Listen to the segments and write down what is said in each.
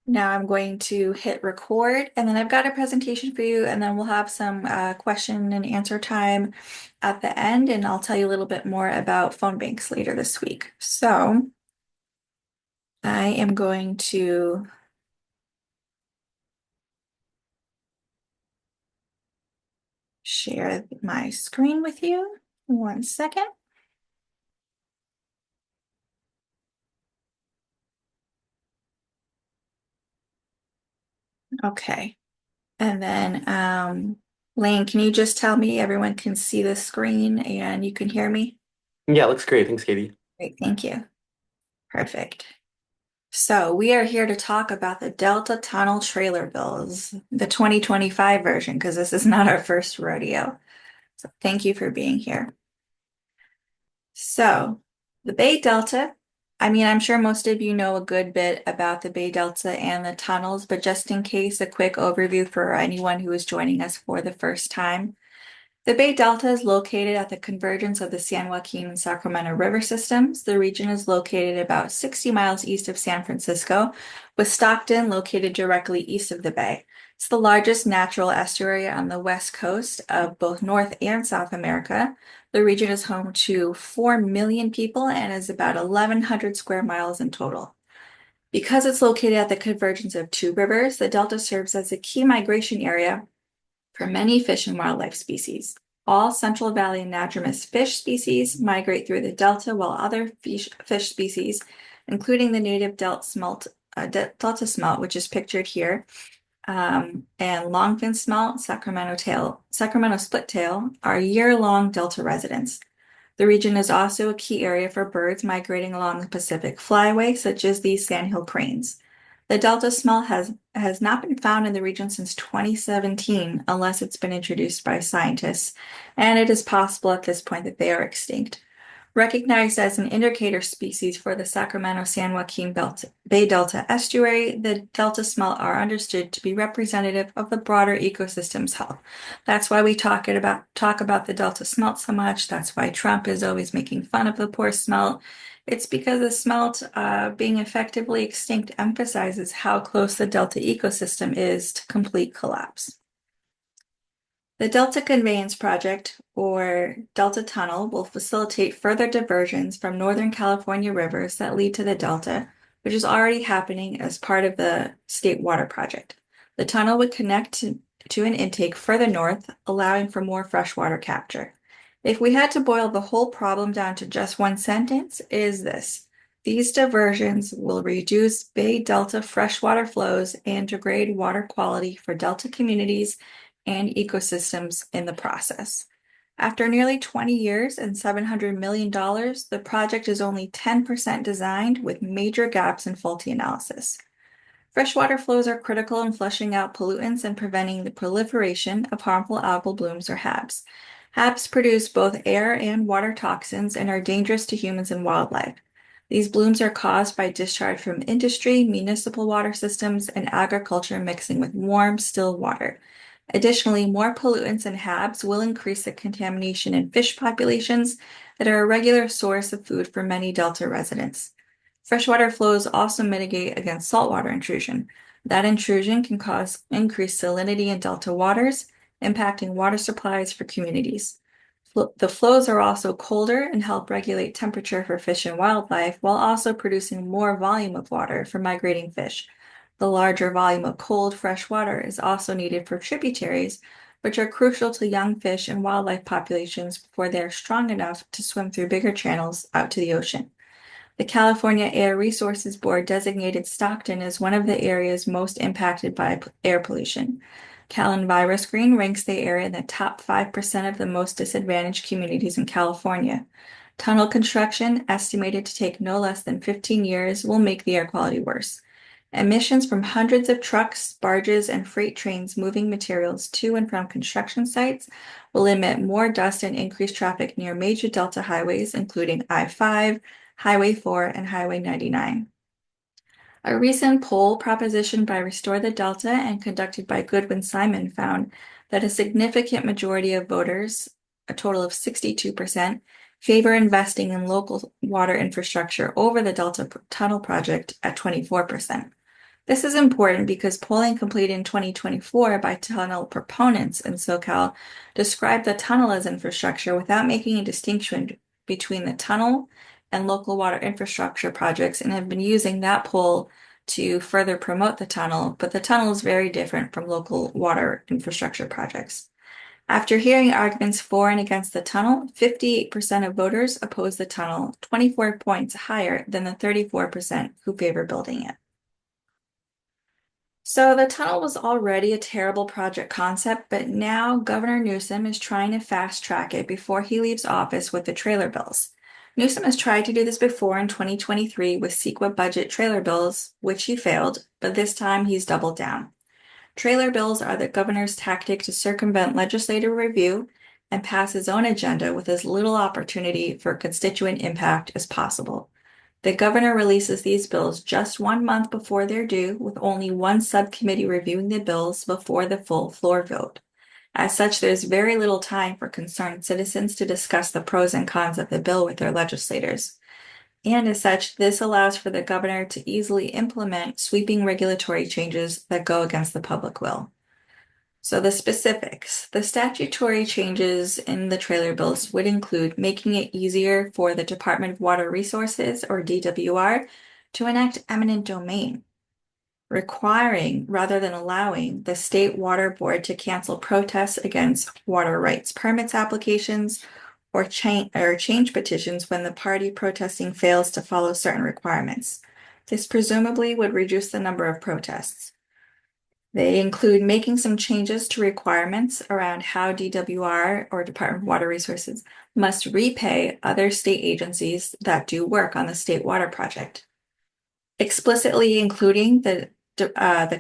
Now I'm going to hit record and then I've got a presentation for you and then we'll have some question and answer time at the end and I'll tell you a little bit more about phone banks later this week. So I am going to share my screen with you. One second. Okay. And then Lane, can you just tell me everyone can see the screen and you can hear me? Yeah, it looks great. Thanks, Katie. Great, thank you. Perfect. So we are here to talk about the Delta Tunnel trailer bills, the 2025 version, because this is not our first rodeo. So thank you for being here. So the Bay Delta, I'm sure most of you know a good bit about the Bay Delta and the tunnels, but just in case, a quick overview for anyone who is joining us for the first time. The Bay Delta is located at the convergence of the San Joaquin and Sacramento River systems. The region is located about 60 miles east of San Francisco, with Stockton located directly east of the bay. It's the largest natural estuary on the west coast of both North and South America. The region is home to 4 million people and is about 1,100 square miles in total. Because it's located at the convergence of two rivers, the delta serves as a key migration area for many fish and wildlife species. All Central Valley anadromous fish species migrate through the delta, while other fish species, including the native delta smelt, which is pictured here, and longfin smelt, Sacramento splittail, are year-long delta residents. The region is also a key area for birds migrating along the Pacific Flyway, such as these sandhill cranes. The Delta smell has not been found in the region since 2017, unless it's been introduced by scientists, and it is possible at this point that they are extinct. Recognized as an indicator species for the Sacramento-San Joaquin Bay Delta estuary, the delta smelt are understood to be representative of the broader ecosystem's health. That's why we talk about the delta smelt so much. That's why Trump is always making fun of the poor smelt. It's because the smelt being effectively extinct emphasizes how close the delta ecosystem is to complete collapse. The Delta Conveyance Project, or Delta Tunnel, will facilitate further diversions from Northern California rivers that lead to the Delta, which is already happening as part of the State Water Project. The tunnel would connect to an intake further north, allowing for more freshwater capture. If we had to boil the whole problem down to just one sentence, it is this. These diversions will reduce Bay Delta freshwater flows and degrade water quality for Delta communities and ecosystems in the process. After nearly 20 years and $700 million, the project is only 10% designed with major gaps in faulty analysis. Freshwater flows are critical in flushing out pollutants and preventing the proliferation of harmful algal blooms or HABs. HABs produce both air and water toxins and are dangerous to humans and wildlife. These blooms are caused by discharge from industry, municipal water systems, and agriculture mixing with warm, still water. Additionally, more pollutants and HABs will increase the contamination in fish populations that are a regular source of food for many Delta residents. Freshwater flows also mitigate against saltwater intrusion. That intrusion can cause increased salinity in delta waters, impacting water supplies for communities. The flows are also colder and help regulate temperature for fish and wildlife while also producing more volume of water for migrating fish. The larger volume of cold, fresh water is also needed for tributaries, which are crucial to young fish and wildlife populations before they are strong enough to swim through bigger channels out to the ocean. The California Air Resources Board designated Stockton as one of the areas most impacted by air pollution. Virus Green ranks the area in the top 5% of the most disadvantaged communities in California. Tunnel construction, estimated to take no less than 15 years, will make the air quality worse. Emissions from hundreds of trucks, barges, and freight trains moving materials to and from construction sites will emit more dust and increase traffic near major Delta highways, including I-5, Highway 4, and Highway 99. A recent poll propositioned by Restore the Delta and conducted by Goodwin Simon found that a significant majority of voters, a total of 62%, favor investing in local water infrastructure over the Delta Tunnel project at 24%. This is important because polling completed in 2024 by tunnel proponents in SoCal described the tunnel as infrastructure without making a distinction between the tunnel and local water infrastructure projects and have been using that poll to further promote the tunnel, but the tunnel is very different from local water infrastructure projects. After hearing arguments for and against the tunnel, 58% of voters oppose the tunnel, 24 points higher than the 34% who favor building it. So the tunnel was already a terrible project concept, but now Governor Newsom is trying to fast track it before he leaves office with the trailer bills. Newsom has tried to do this before in 2023 with CEQA budget trailer bills, which he failed, but this time he's doubled down. Trailer bills are the governor's tactic to circumvent legislative review and pass his own agenda with as little opportunity for constituent impact as possible. The governor releases these bills just 1 month before they're due, with only one subcommittee reviewing the bills before the full floor vote. As such, there's very little time for concerned citizens to discuss the pros and cons of the bill with their legislators. And as such, this allows for the governor to easily implement sweeping regulatory changes that go against the public will. So the specifics. The statutory changes in the trailer bills would include making it easier for the Department of Water Resources, or DWR, to enact eminent domain, requiring rather than allowing the State Water Board to cancel protests against water rights permits applications or change petitions when the party protesting fails to follow certain requirements. This presumably would reduce the number of protests. They include making some changes to requirements around how DWR, or Department of Water Resources, must repay other state agencies that do work on the state water project, explicitly including the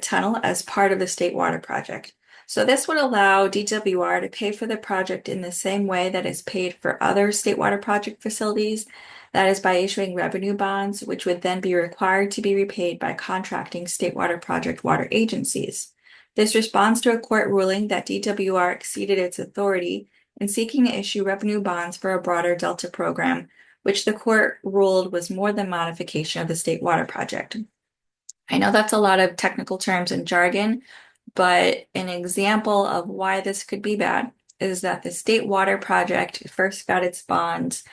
tunnel as part of the state water project. So this would allow DWR to pay for the project in the same way that is paid for other state water project facilities, that is by issuing revenue bonds, which would then be required to be repaid by contracting state water project water agencies. This responds to a court ruling that DWR exceeded its authority in seeking to issue revenue bonds for a broader Delta program, which the court ruled was more than modification of the state water project. I know that's a lot of technical terms and jargon, but an example of why this could be bad is that the State Water Project first got its bonds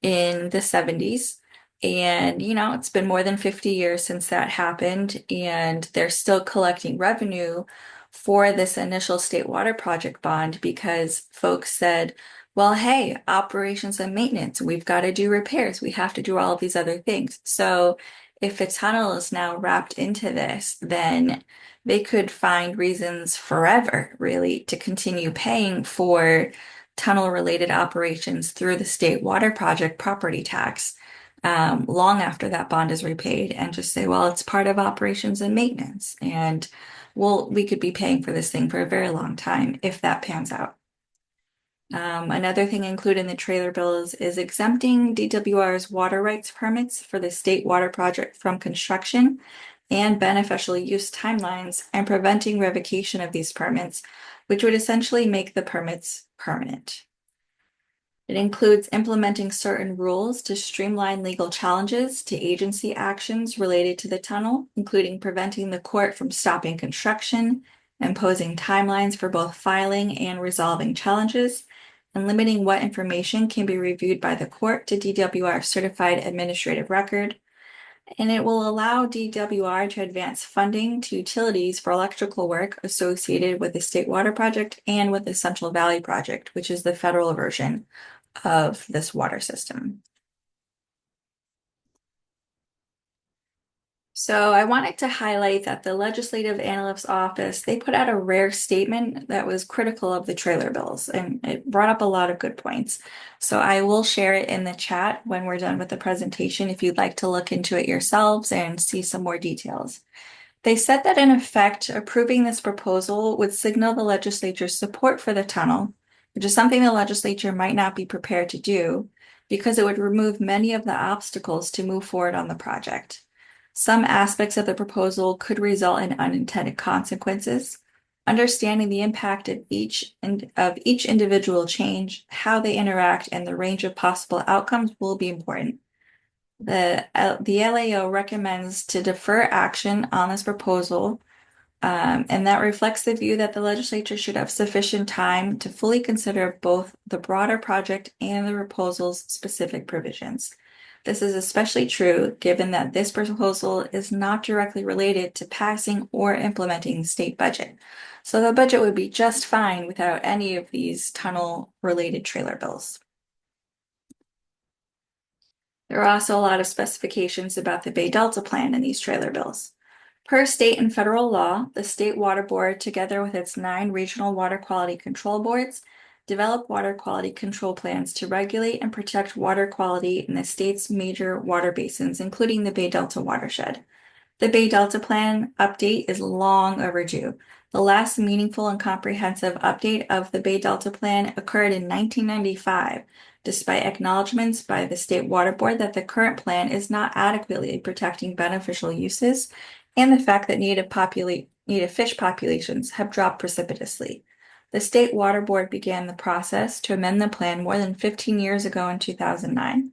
in the 70s. And, it's been more than 50 years since that happened, and they're still collecting revenue for this initial State Water Project bond because folks said, well, hey, operations and maintenance, we've got to do repairs, we have to do all of these other things. So if the tunnel is now wrapped into this, then they could find reasons forever, really, to continue paying for tunnel-related operations through the state water project property tax, long after that bond is repaid, and just say, well, it's part of operations and maintenance, and we could be paying for this thing for a very long time if that pans out. Another thing included in the trailer bills is exempting DWR's water rights permits for the state water project from construction and beneficial use timelines and preventing revocation of these permits, which would essentially make the permits permanent. It includes implementing certain rules to streamline legal challenges to agency actions related to the tunnel, including preventing the court from stopping construction, imposing timelines for both filing and resolving challenges, and limiting what information can be reviewed by the court to DWR certified administrative record. And it will allow DWR to advance funding to utilities for electrical work associated with the State Water Project and with the Central Valley Project, which is the federal version of this water system. So I wanted to highlight that the Legislative Analyst's Office, they put out a rare statement that was critical of the trailer bills, and it brought up a lot of good points. So I will share it in the chat when we're done with the presentation if you'd like to look into it yourselves and see some more details. They said that in effect, approving this proposal would signal the legislature's support for the tunnel, which is something the legislature might not be prepared to do because it would remove many of the obstacles to move forward on the project. Some aspects of the proposal could result in unintended consequences. Understanding the impact of each individual change, how they interact, and the range of possible outcomes will be important. The LAO recommends to defer action on this proposal, and that reflects the view that the legislature should have sufficient time to fully consider both the broader project and the proposal's specific provisions. This is especially true given that this proposal is not directly related to passing or implementing the state budget. So the budget would be just fine without any of these tunnel-related trailer bills. There are also a lot of specifications about the Bay Delta plan in these trailer bills. Per state and federal law, the State Water Board, together with its 9 regional water quality control boards, develop water quality control plans to regulate and protect water quality in the state's major water basins, including the Bay Delta watershed. The Bay Delta Plan update is long overdue. The last meaningful and comprehensive update of the Bay Delta Plan occurred in 1995, despite acknowledgments by the State Water Board that the current plan is not adequately protecting beneficial uses and the fact that native fish populations have dropped precipitously. The State Water Board began the process to amend the plan more than 15 years ago in 2009.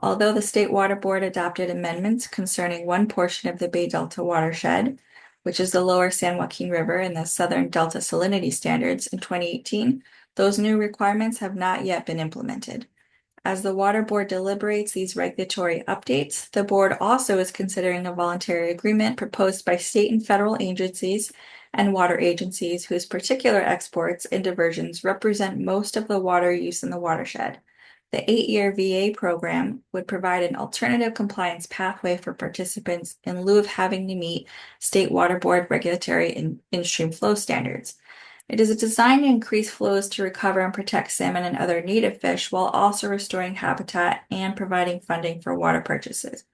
Although the State Water Board adopted amendments concerning one portion of the Bay Delta watershed, which is the lower San Joaquin River and the southern Delta salinity standards in 2018, those new requirements have not yet been implemented. As the Water Board deliberates these regulatory updates, the board also is considering a voluntary agreement proposed by state and federal agencies and water agencies whose particular exports and diversions represent most of the water use in the watershed. The 8-year VA program would provide an alternative compliance pathway for participants in lieu of having to meet State Water Board regulatory and in-stream flow standards. It is designed to increase flows to recover and protect salmon and other native fish while also restoring habitat and providing funding for water purchases.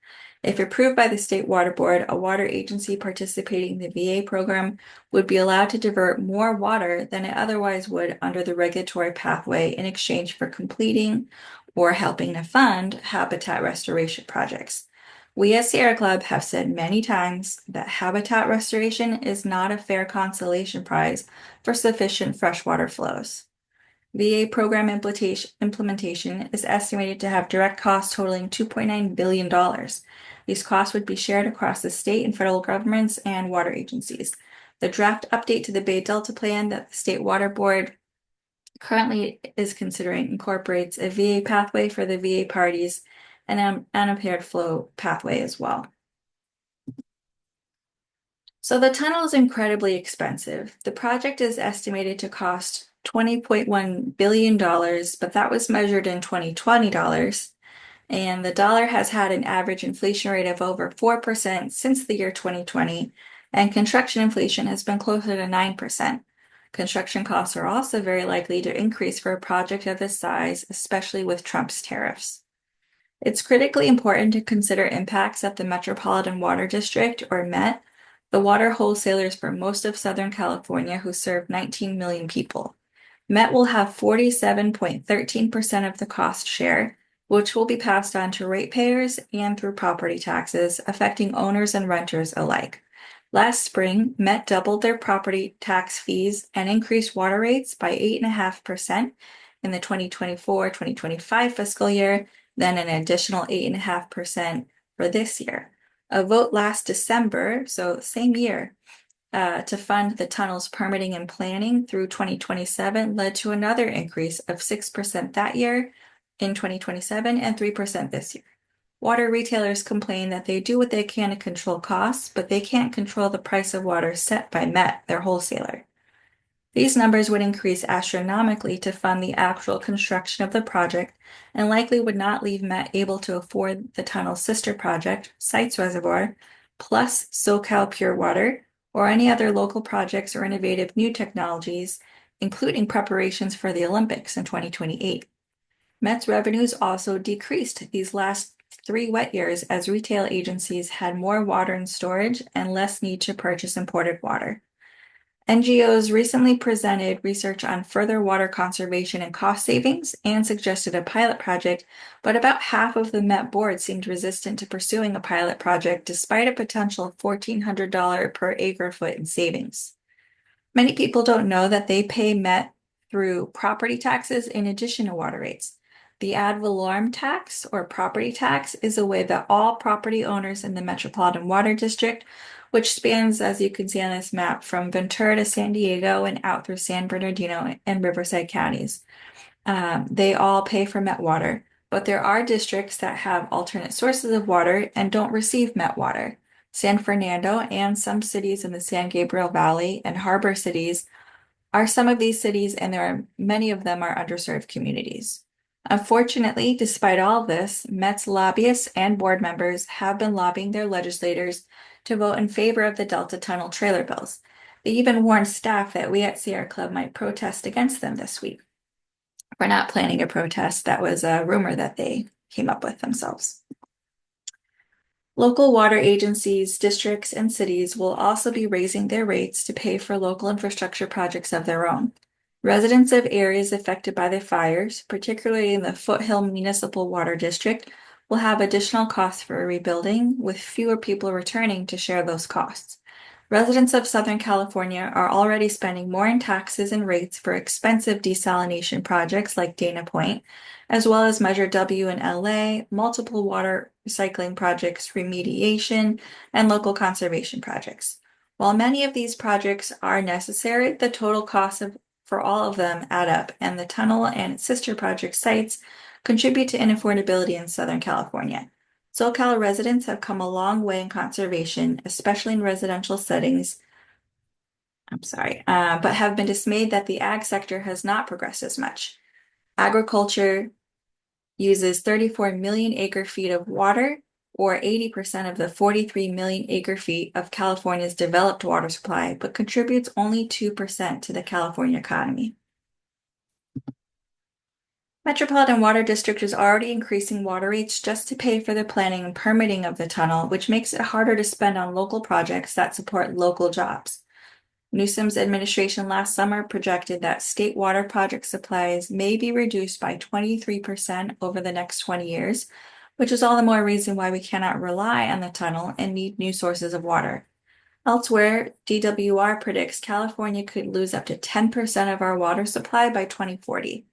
If approved by the State Water Board, a water agency participating in the VA program would be allowed to divert more water than it otherwise would under the regulatory pathway in exchange for completing or helping to fund habitat restoration projects. We at Sierra Club have said many times that habitat restoration is not a fair consolation prize for sufficient freshwater flows. VA program implementation is estimated to have direct costs totaling $2.9 billion. These costs would be shared across the state and federal governments and water agencies. The draft update to the Bay Delta Plan that the State Water Board currently is considering incorporates a VA pathway for the VA parties and an unimpaired flow pathway as well. So the tunnel is incredibly expensive. The project is estimated to cost $20.1 billion, but that was measured in 2020 dollars. And the dollar has had an average inflation rate of over 4% since the year 2020, and construction inflation has been closer to 9%. Construction costs are also very likely to increase for a project of this size, especially with Trump's tariffs. It's critically important to consider impacts at the Metropolitan Water District, or MET, the water wholesalers for most of Southern California who serve 19 million people. MET will have 47.13% of the cost share, which will be passed on to ratepayers and through property taxes, affecting owners and renters alike. Last spring, MET doubled their property tax fees and increased water rates by 8.5% in the 2024-2025 fiscal year, then an additional 8.5% for this year. A vote last December, so same year, to fund the tunnel's permitting and planning through 2027 led to another increase of 6% that year in 2027 and 3% this year. Water retailers complain that they do what they can to control costs, but they can't control the price of water set by MET, their wholesaler. These numbers would increase astronomically to fund the actual construction of the project and likely would not leave MET able to afford the tunnel's sister project, Sites Reservoir, plus SoCal Pure Water, or any other local projects or innovative new technologies, including preparations for the Olympics in 2028. MET's revenues also decreased these last 3 wet years as retail agencies had more water in storage and less need to purchase imported water. NGOs recently presented research on further water conservation and cost savings and suggested a pilot project, but about half of the MET board seemed resistant to pursuing a pilot project despite a potential $1,400 per acre foot in savings. Many people don't know that they pay MET through property taxes in addition to water rates. The ad valorem tax or property tax is a way that all property owners in the Metropolitan Water District, which spans, as you can see on this map, from Ventura to San Diego and out through San Bernardino and Riverside counties. They all pay for Met water, but there are districts that have alternate sources of water and don't receive Met water. San Fernando and some cities in the San Gabriel Valley and harbor cities are some of these cities, and there are many of them are underserved communities. Unfortunately, despite all of this, Met's lobbyists and board members have been lobbying their legislators to vote in favor of the Delta Tunnel trailer bills. They even warned staff that we at Sierra Club might protest against them this week. We're not planning a protest. That was a rumor that they came up with themselves. Local water agencies, districts, and cities will also be raising their rates to pay for local infrastructure projects of their own. Residents of areas affected by the fires, particularly in the Foothill Municipal Water District, will have additional costs for rebuilding, with fewer people returning to share those costs. Residents of Southern California are already spending more in taxes and rates for expensive desalination projects like Dana Point, as well as Measure W in LA, multiple water recycling projects, remediation, and local conservation projects. While many of these projects are necessary, the total cost for all of them add up, and the tunnel and its sister project sites contribute to inaffordability in Southern California. SoCal residents have come a long way in conservation, especially in residential settings. But have been dismayed that the ag sector has not progressed as much. Agriculture uses 34 million acre feet of water, or 80% of the 43 million acre feet of California's developed water supply, but contributes only 2% to the California economy. Metropolitan Water District is already increasing water rates just to pay for the planning and permitting of the tunnel, which makes it harder to spend on local projects that support local jobs. Newsom's administration last summer projected that state water project supplies may be reduced by 23% over the next 20 years, which is all the more reason why we cannot rely on the tunnel and need new sources of water. Elsewhere, DWR predicts California could lose up to 10% of our water supply by 2040.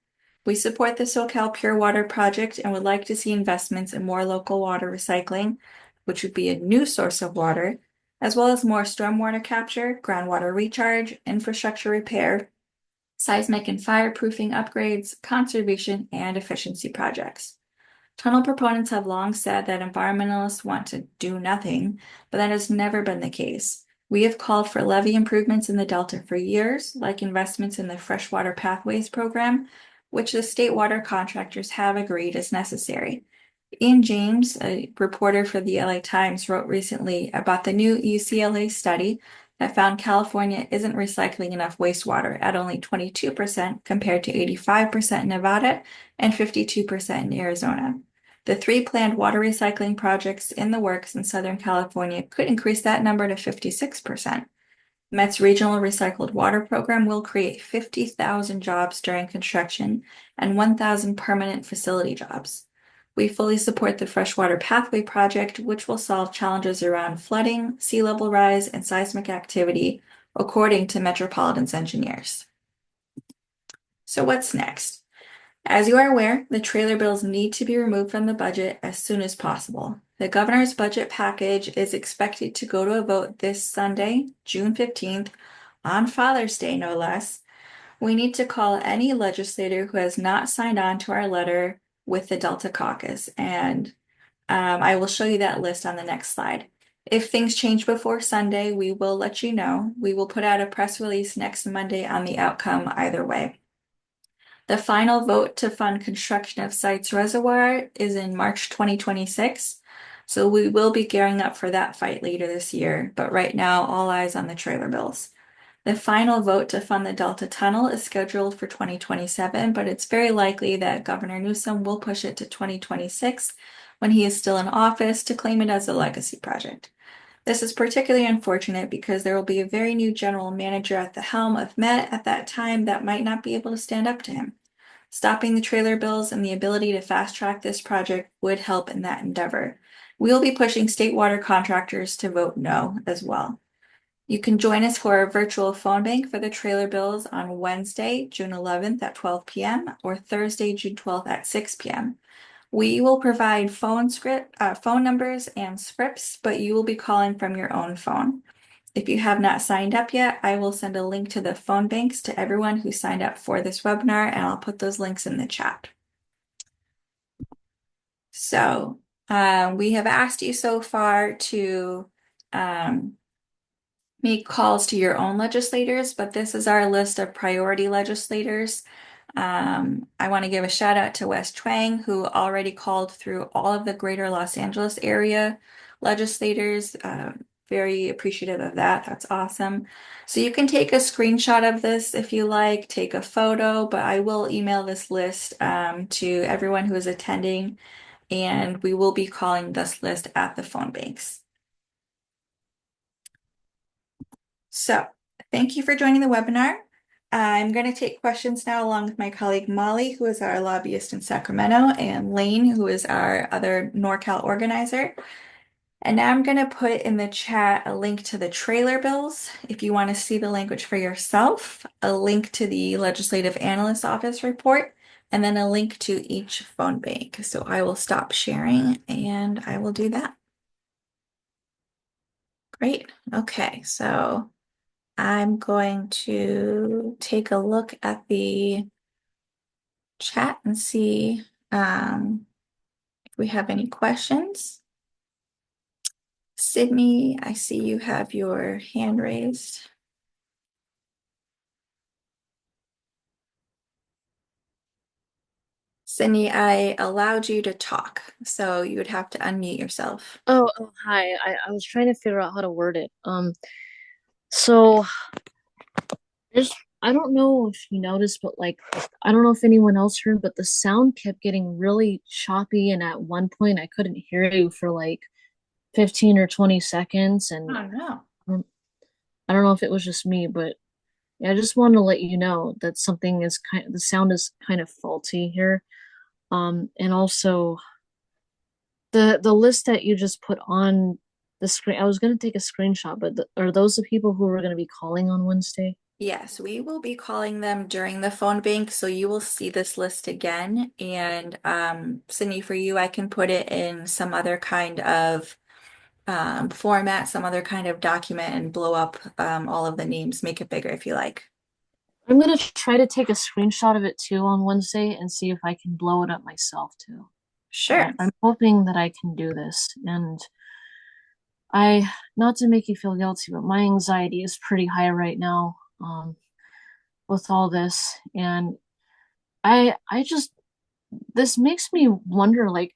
We support the SoCal Pure Water Project and would like to see investments in more local water recycling, which would be a new source of water, as well as more stormwater capture, groundwater recharge, infrastructure repair, seismic and fireproofing upgrades, conservation, and efficiency projects. Tunnel proponents have long said that environmentalists want to do nothing, but that has never been the case. We have called for levee improvements in the Delta for years, like investments in the Freshwater Pathways program, which the state water contractors have agreed is necessary. Ian James, a reporter for the LA Times, wrote recently about the new UCLA study that found California isn't recycling enough wastewater at only 22% compared to 85% in Nevada and 52% in Arizona. The 3 planned water recycling projects in the works in Southern California could increase that number to 56%. Met's regional recycled water program will create 50,000 jobs during construction and 1,000 permanent facility jobs. We fully support the Freshwater Pathway Project, which will solve challenges around flooding, sea level rise, and seismic activity, according to Metropolitan's engineers. So what's next? As you are aware, the trailer bills need to be removed from the budget as soon as possible. The governor's budget package is expected to go to a vote this Sunday, June 15th, on Father's Day, no less. We need to call any legislator who has not signed on to our letter with the Delta Caucus, and I will show you that list on the next slide. If things change before Sunday, we will let you know. We will put out a press release next Monday on the outcome either way. The final vote to fund construction of Sites Reservoir is in March 2026, so we will be gearing up for that fight later this year, but right now, all eyes on the trailer bills. The final vote to fund the Delta Tunnel is scheduled for 2027, but it's very likely that Governor Newsom will push it to 2026 when he is still in office to claim it as a legacy project. This is particularly unfortunate because there will be a very new general manager at the helm of Met at that time that might not be able to stand up to him. Stopping the trailer bills and the ability to fast track this project would help in that endeavor. We will be pushing state water contractors to vote no as well. You can join us for a virtual phone bank for the trailer bills on Wednesday, June 11th at 12 p.m. or Thursday, June 12th at 6 p.m. We will provide phone numbers and scripts, but you will be calling from your own phone. If you have not signed up yet, I will send a link to the phone banks to everyone who signed up for this webinar, and I'll put those links in the chat. So, we have asked you so far to um, make calls to your own legislators, but this is our list of priority legislators. I want to give a shout out to Wes Twang, who already called through all of the greater Los Angeles area legislators. Very appreciative of that. That's awesome. So you can take a screenshot of this if you like, take a photo, but I will email this list to everyone who is attending, and we will be calling this list at the phone banks. So thank you for joining the webinar. I'm going to take questions now along with my colleague Molly, who is our lobbyist in Sacramento, and Lane, who is our other NorCal organizer. And now I'm going to put in the chat a link to the trailer bills if you want to see the language for yourself, a link to the Legislative Analyst Office report, and then a link to each phone bank. So I will stop sharing and I will do that. Great. Okay, so I'm going to take a look at the chat and see if we have any questions. Sydney, I see you have your hand raised. Sydney, I allowed you to talk, so you would have to unmute yourself. Hi. I was trying to figure out how to word it. So there's, I don't know if you noticed, but like, I don't know if anyone else heard, but the sound kept getting really choppy, and at one point I couldn't hear you for like 15 or 20 seconds, and Oh no. I don't know if it was just me, but yeah, I just wanted to let you know that something is the sound is kind of faulty here. And also the list that you just put on the screen, I was going to take a screenshot, but are those the people who are going to be calling on Wednesday? Yes, we will be calling them during the phone bank, so you will see this list again. And Sydney, for you, I can put it in some other kind of format, some other kind of document, and blow up all of the names, make it bigger if you like. I'm going to try to take a screenshot of it too on Wednesday and see if I can blow it up myself too. Sure. I'm hoping that I can do this. And not to make you feel guilty, but my anxiety is pretty high right now, with all this. And I just, this makes me wonder, like,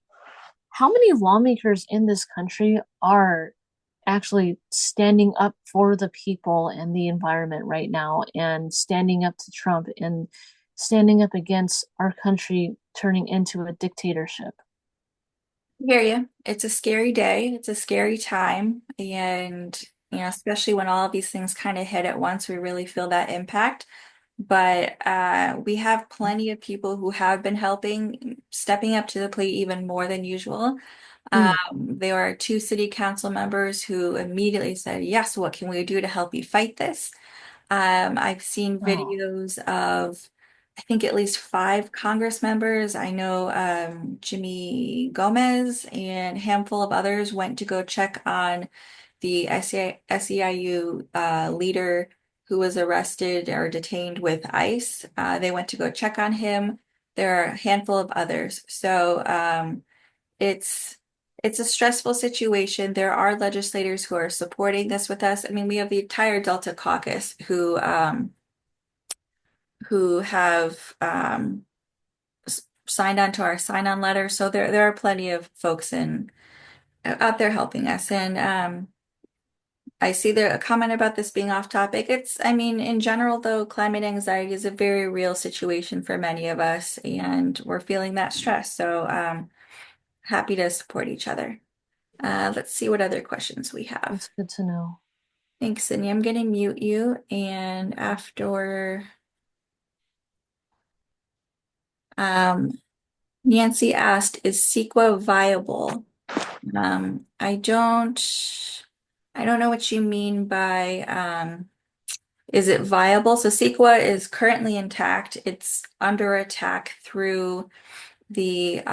how many lawmakers in this country are actually standing up for the people and the environment right now, and standing up to Trump and standing up against our country turning into a dictatorship? Hear you. It's a scary day. It's a scary time. And, especially when all of these things kind of hit at once, we really feel that impact. But we have plenty of people who have been helping, stepping up to the plate even more than usual. Mm. There are two city council members who immediately said, yes, what can we do to help you fight this? I've seen Oh, videos of, I think at least five Congress members. I know Jimmy Gomez and a handful of others went to go check on the SEIU leader who was arrested or detained with ICE. They went to go check on him. There are a handful of others. So it's it's a stressful situation. There are legislators who are supporting this with us. I mean, we have the entire Delta caucus who have signed on to our sign-on letter. So there are plenty of folks in out there helping us. And I see there a comment about this being off topic. I mean, in general, though, climate anxiety is a very real situation for many of us, and we're feeling that stress. So happy to support each other. Let's see what other questions we have. that's good to know. Thanks, Sydney. I'm going to mute you. And after um, Nancy asked, is CEQA viable? I don't. I don't know what you mean by is it viable? So CEQA is currently intact. It's under attack the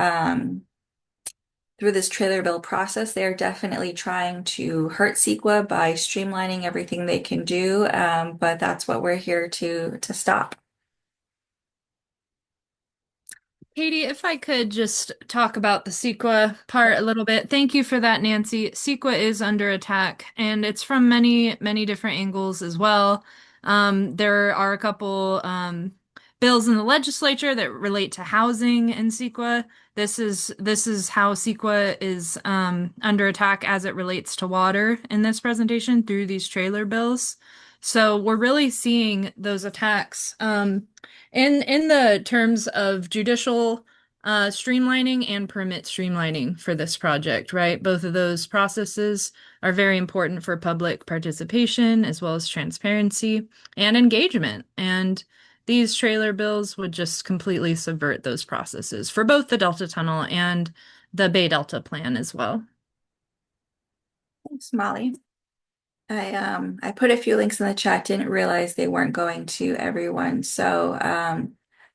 through this trailer bill process. They're definitely trying to hurt CEQA by streamlining everything they can do, but that's what we're here to stop. Katie, if I could just talk about the CEQA part a little bit. Thank you for that, Nancy. CEQA is under attack, and it's from many, many different angles as well. There are a couple bills in the legislature that relate to housing in CEQA. This is how CEQA is under attack as it relates to water in this presentation through these trailer bills. So we're really seeing those attacks. In the terms of judicial streamlining and permit streamlining for this project, right? Both of those processes are very important for public participation as well as transparency and engagement. And these trailer bills would just completely subvert those processes for both the Delta Tunnel and the Bay Delta plan as well. Thanks, Molly. I put a few links in the chat, didn't realize they weren't going to everyone. So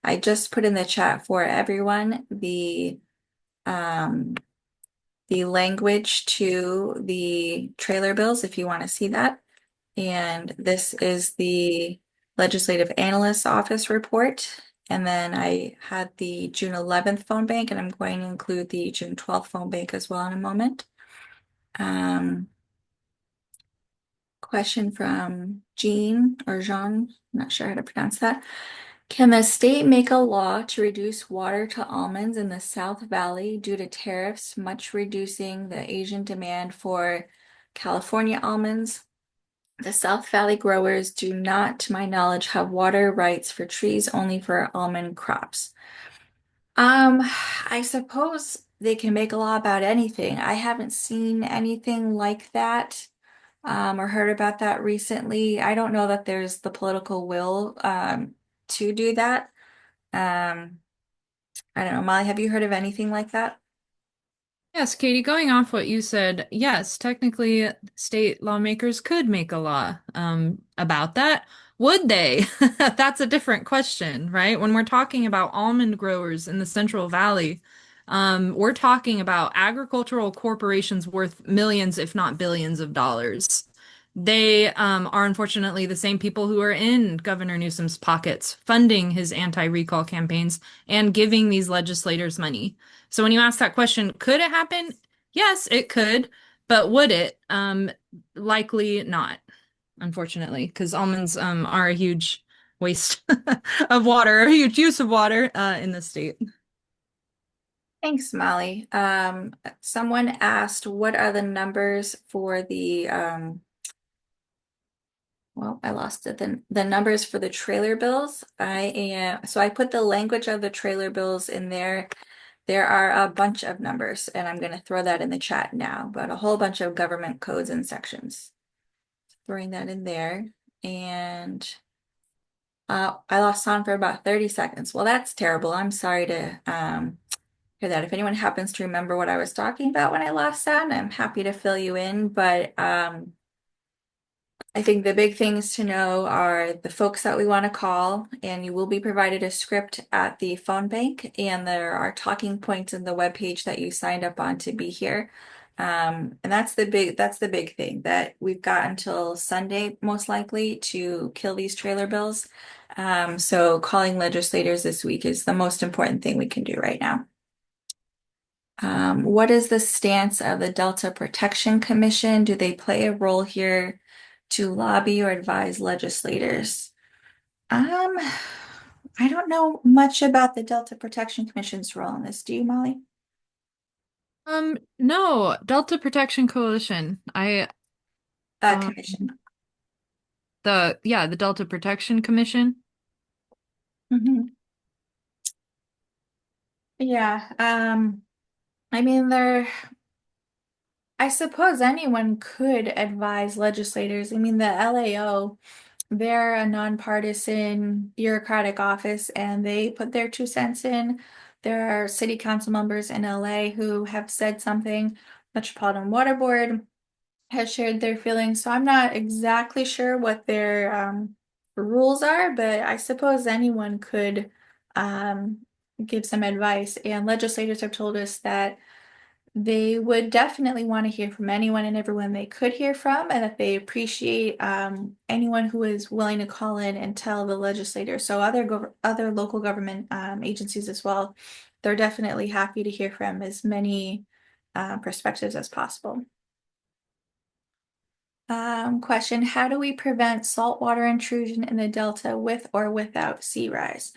I just put in the chat for everyone um the language to the trailer bills if you want to see that. And this is the Legislative Analyst's Office report. And then I had the June 11th phone bank, and I'm going to include the June 12th phone bank as well in a moment. Question from Jean or Jean, I'm not sure how to pronounce that. Can the state make a law to reduce water to almonds in the South Valley due to tariffs, much reducing the Asian demand for California almonds? The South Valley growers do not, to my knowledge, have water rights for trees, only for almond crops. Um, I suppose they can make a law about anything. I haven't seen anything like that, or heard about that recently. I don't know that there's the political will, to do that. Um, I don't know, Molly, have you heard of anything like that? Yes, Katie, going off what you said, yes, technically state lawmakers could make a law about that. Would they? That's a different question, right? When we're talking about almond growers in the Central Valley, we're talking about agricultural corporations worth millions, if not billions of dollars. They are unfortunately the same people who are in Governor Newsom's pockets, funding his anti-recall campaigns and giving these legislators money. So when you ask that question, could it happen? Yes, it could, but would it? Likely not, unfortunately, because almonds are a huge waste of water, a huge use of water in the state. Thanks, Molly. Someone asked, what are the numbers for well, I lost it. The numbers for the trailer bills. So I put the language of the trailer bills in there. There are a bunch of numbers, and I'm going to throw that in the chat now, but a whole bunch of government codes and sections. Throwing that in there. And I lost sound for about 30 seconds. Well, that's terrible. I'm sorry to hear that. If anyone happens to remember what I was talking about when I lost sound, I'm happy to fill you in. But I think the big things to know are the folks that we want to call, and you will be provided a script at the phone bank, and there are talking points in the webpage that you signed up on to be here. And that's the big thing that we've got until Sunday, most likely, to kill these trailer bills. So calling legislators this week is the most important thing we can do right now. What is the stance of the Delta Protection Commission? Do they play a role here to lobby or advise legislators? I don't know much about the Delta Protection Commission's role in this. Do you, Molly? No, Delta Protection Coalition. Um, Commission. the Delta Protection Commission. Mhm. Yeah. I mean, I suppose anyone could advise legislators. I mean, the LAO, they're a nonpartisan bureaucratic office and they put their 2 cents in. There are city council members in LA who have said something, Metropolitan Water Board. has shared their feelings. So I'm not exactly sure what their rules are, but I suppose anyone could um, give some advice. And legislators have told us that they would definitely want to hear from anyone and everyone they could hear from, and that they appreciate anyone who is willing to call in and tell the legislator. So other local government agencies as well, they're definitely happy to hear from as many perspectives as possible. Question, how do we prevent saltwater intrusion in the delta with or without sea rise?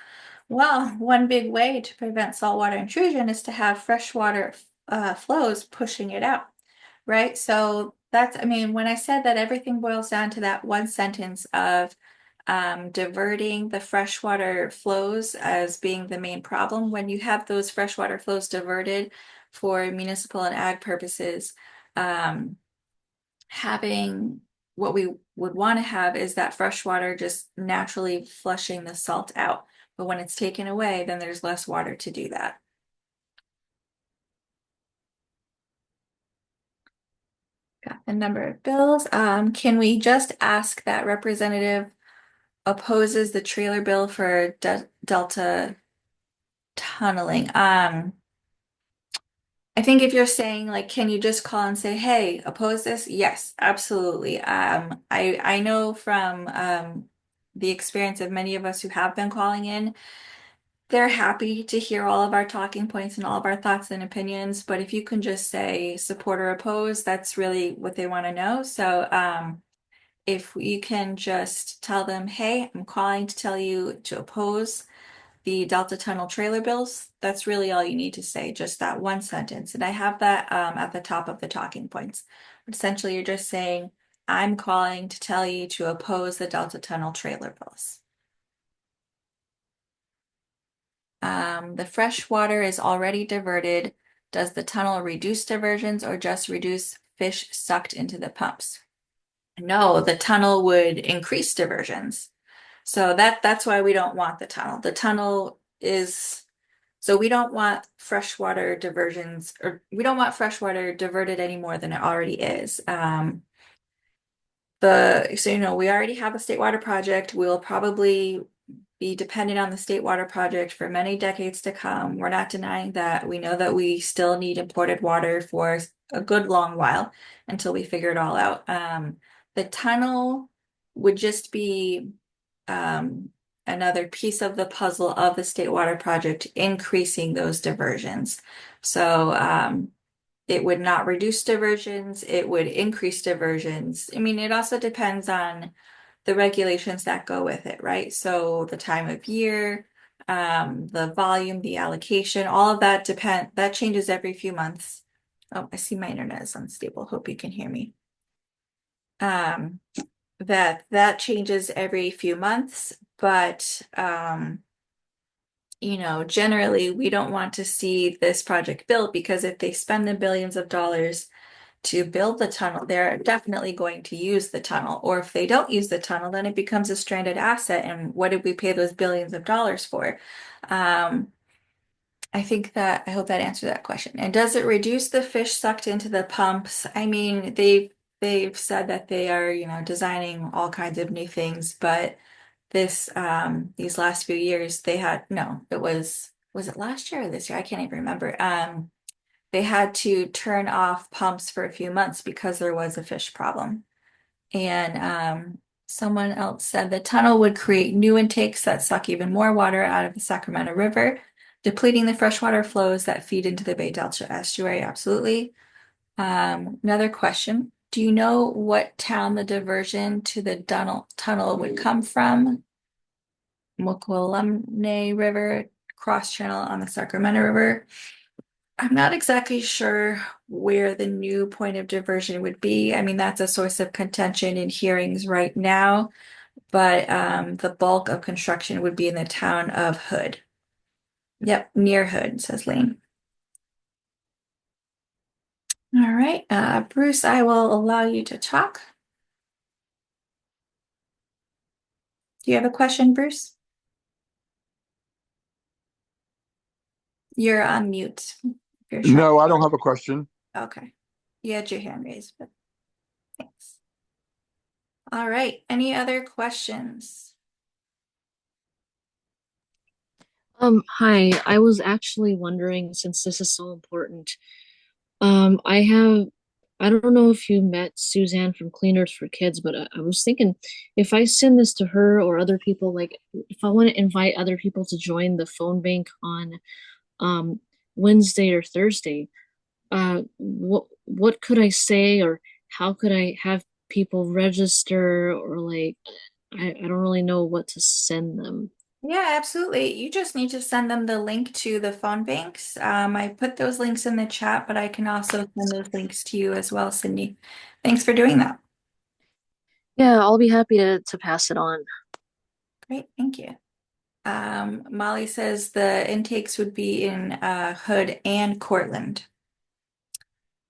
Well, one big way to prevent saltwater intrusion is to have freshwater flows pushing it out, right? So that's, I mean, when I said that everything boils down to that one sentence of diverting the freshwater flows as being the main problem, when you have those freshwater flows diverted for municipal and ag purposes, having what we would want to have is that fresh water just naturally flushing the salt out. But when it's taken away, then there's less water to do that. Got the number of bills. Can we just ask that representative opposes the trailer bill for Delta tunneling? I think if you're saying like, can you just call and say, hey, oppose this? Yes, absolutely. I know from the experience of many of us who have been calling in, they're happy to hear all of our talking points and all of our thoughts and opinions. But if you can just say support or oppose, that's really what they want to know. So if you can just tell them, hey, I'm calling to tell you to oppose the Delta Tunnel trailer bills, that's really all you need to say, just that one sentence. And I have that at the top of the talking points. But essentially, you're just saying, I'm calling to tell you to oppose the Delta Tunnel trailer bills. The fresh water is already diverted. Does the tunnel reduce diversions or just reduce fish sucked into the pumps? No, the tunnel would increase diversions. So that's why we don't want the tunnel. The tunnel is so we don't want freshwater diversions, or we don't want freshwater diverted any more than it already is. We already have a state water project. We'll probably be dependent on the state water project for many decades to come. We're not denying that. We know that we still need imported water for a good long while until we figure it all out. The tunnel would just be another piece of the puzzle of the state water project, increasing those diversions. So it would not reduce diversions, it would increase diversions. I mean, it also depends on the regulations that go with it, right? So the time of year, the volume, the allocation, all of that changes every few months. Oh, I see my internet is unstable. Hope you can hear me. Um, that changes every few months, but generally we don't want to see this project built because if they spend the billions of dollars to build the tunnel, they're definitely going to use the tunnel. Or if they don't use the tunnel, then it becomes a stranded asset. And what did we pay those billions of dollars for? I hope that answered that question. And does it reduce the fish sucked into the pumps? I mean, they've said that they are, designing all kinds of new things, but these last few years they had no, was it last year or this year? I can't even remember. They had to turn off pumps for a few months because there was a fish problem. And someone else said the tunnel would create new intakes that suck even more water out of the Sacramento River, depleting the freshwater flows that feed into the Bay Delta estuary. Absolutely. Another question. Do you know what town the diversion to the tunnel would come from? Mokelumne River, cross channel on the Sacramento River. I'm not exactly sure where the new point of diversion would be. I mean, that's a source of contention in hearings right now, but the bulk of construction would be in the town of Hood. Yep, near Hood, says Lane. All right, Bruce, I will allow you to talk. Do you have a question, Bruce? You're on mute. If you're No, I don't have a question. Okay. You had your hand raised, but Thanks. All right, any other questions? Hi. I was actually wondering, since this is so important, I don't know if you met Suzanne from Cleaners for Kids, but I was thinking if I send this to her or other people, like if I want to invite other people to join the phone bank on um Wednesday or Thursday, what could I say, or how could I have people register, or like I don't really know what to send them. Yeah, absolutely. You just need to send them the link to the phone banks. I put those links in the chat, but I can also send those links to you as well, Cindy. Thanks for doing that. Yeah, I'll be happy to pass it on. Great, thank you. Molly says the intakes would be in Hood and Cortland.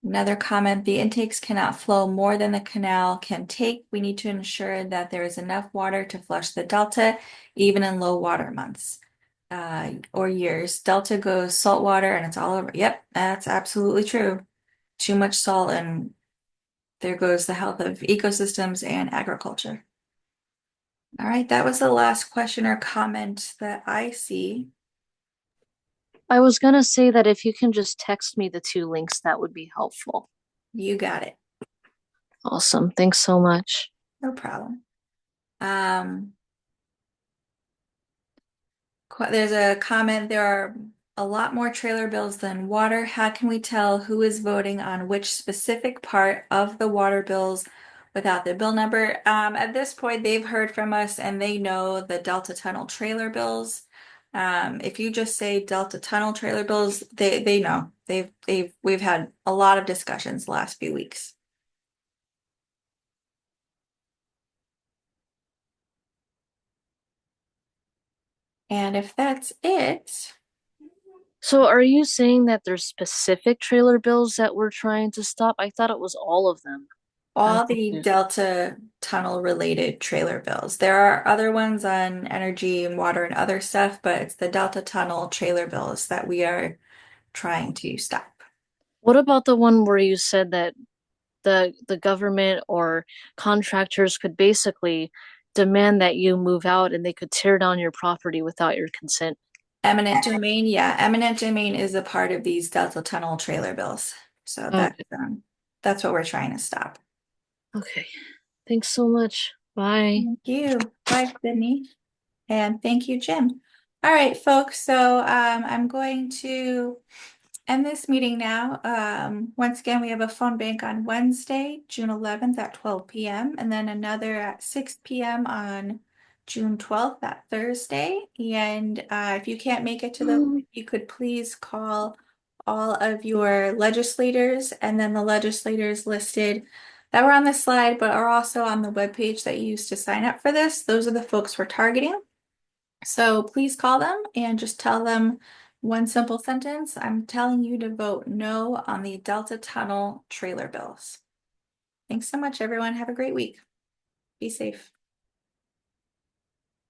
Another comment, the intakes cannot flow more than the canal can take. We need to ensure that there is enough water to flush the delta, even in low water months or years. Delta goes saltwater and it's all over. Yep, that's absolutely true. Too much salt and there goes the health of ecosystems and agriculture. All right, that was the last question or comment that I see. I was gonna say that if you can just text me the two links, that would be helpful. You got it. Awesome. Thanks so much. No problem. Um, There's a comment, there are a lot more trailer bills than water. How can we tell who is voting on which specific part of the water bills without the bill number? At this point, they've heard from us and they know the Delta Tunnel trailer bills. If you just say Delta Tunnel trailer bills, they know. We've had a lot of discussions the last few weeks. And if that's it, So are you saying that there's specific trailer bills that we're trying to stop? I thought it was all of them. I'm all the confused. Delta tunnel related trailer bills. There are other ones on energy and water and other stuff, but it's the Delta tunnel trailer bills that we are trying to stop. What about the one where you said that the government or contractors could basically demand that you move out and they could tear down your property without your consent? Eminent domain, yeah, eminent domain is a part of these Delta tunnel trailer bills. So Okay. that's what we're trying to stop. Okay. Thanks so much. Bye. Thank you. Bye, Sydney. And thank you, Jim. All right, folks. So I'm going to end this meeting now. Once again, we have a phone bank on Wednesday, June 11th at 12 p.m. and then another at 6 p.m. on June 12th, that Thursday. And if you can't make it to those, you could please call all of your legislators and then the legislators listed that were on the slide, but are also on the webpage that you used to sign up for this. Those are the folks we're targeting. So please call them and just tell them one simple sentence. I'm telling you to vote no on the Delta Tunnel trailer bills. Thanks so much, everyone. Have a great week. Be safe.